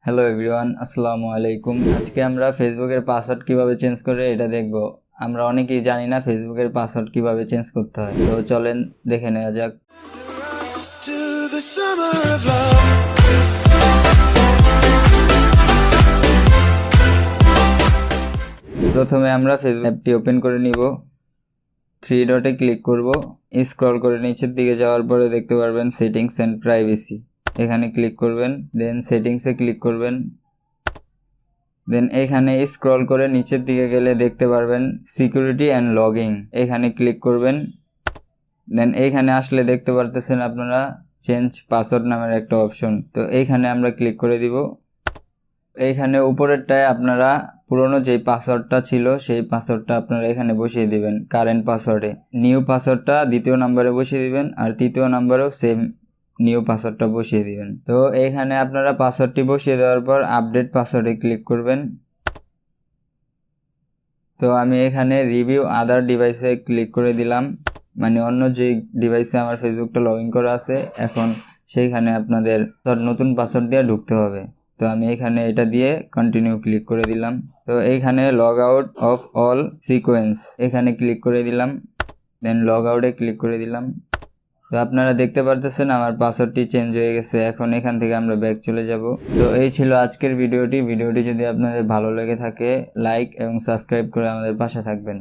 Hello everyone, আসসালামু আলাইকুম। আজকে আমরা ফেসবুকের পাসওয়ার্ড কিভাবে চেঞ্জ করে এটা দেখব। আমরা অনেকেই জানি না ফেসবুকের পাসওয়ার্ড কিভাবে চেঞ্জ করতে হয়, তো চলেন দেখে নেওয়া যাক। প্রথমে আমরা ফেসবুক অ্যাপটি ওপেন করে নিব। থ্রি ডটে ক্লিক করব, স্ক্রল করে নিচের দিকে যাওয়ার পরে দেখতে পারবেন সেটিংস অ্যান্ড প্রাইভেসি, এখানে ক্লিক করবেন। দেন সেটিংসে ক্লিক করবেন। দেন এখানে স্ক্রল করে নিচের দিকে গেলে দেখতে পারবেন সিকিউরিটি অ্যান্ড লগইন, এখানে ক্লিক করবেন। দেন এইখানে আসলে দেখতে পারতেছেন আপনারা চেঞ্জ পাসওয়ার্ড নামের একটা অপশন, তো এইখানে আমরা ক্লিক করে দিব। এইখানে উপরেরটায় আপনারা পুরনো যেই পাসওয়ার্ডটা ছিল সেই পাসওয়ার্ডটা আপনারা এখানে বসিয়ে দিবেন কারেন্ট পাসওয়ার্ডে। নিউ পাসওয়ার্ডটা দ্বিতীয় নাম্বারে বসিয়ে দিবেন, আর তৃতীয় নাম্বারেও সেম নিউ পাসওয়ার্ডটা বসিয়ে দিবেন। তো এইখানে আপনারা পাসওয়ার্ডটি বসিয়ে দেওয়ার পর আপডেট পাসওয়ার্ডে ক্লিক করবেন। তো আমি এখানে রিভিউ আদার ডিভাইসে ক্লিক করে দিলাম, মানে অন্য যে ডিভাইসে আমার ফেসবুকটা লগ ইন করা আছে এখন সেইখানে আপনাদের নতুন পাসওয়ার্ড দিয়ে ঢুকতে হবে। তো আমি এখানে এটা দিয়ে কন্টিনিউ ক্লিক করে দিলাম। তো এইখানে log out of all sequence এখানে ক্লিক করে দিলাম। দেন লগ আউটে ক্লিক করে দিলাম। তো আপনারা দেখতে পারতেছেন আমার পাসওয়ার্ডটি চেঞ্জ হয়ে গেছে। এখন এখান থেকে আমরা ব্যাক চলে যাব। তো এই ছিল আজকের ভিডিওটি যদি আপনাদের ভালো লেগে থাকে লাইক এবং সাবস্ক্রাইব করে আমাদের পাশে থাকবেন।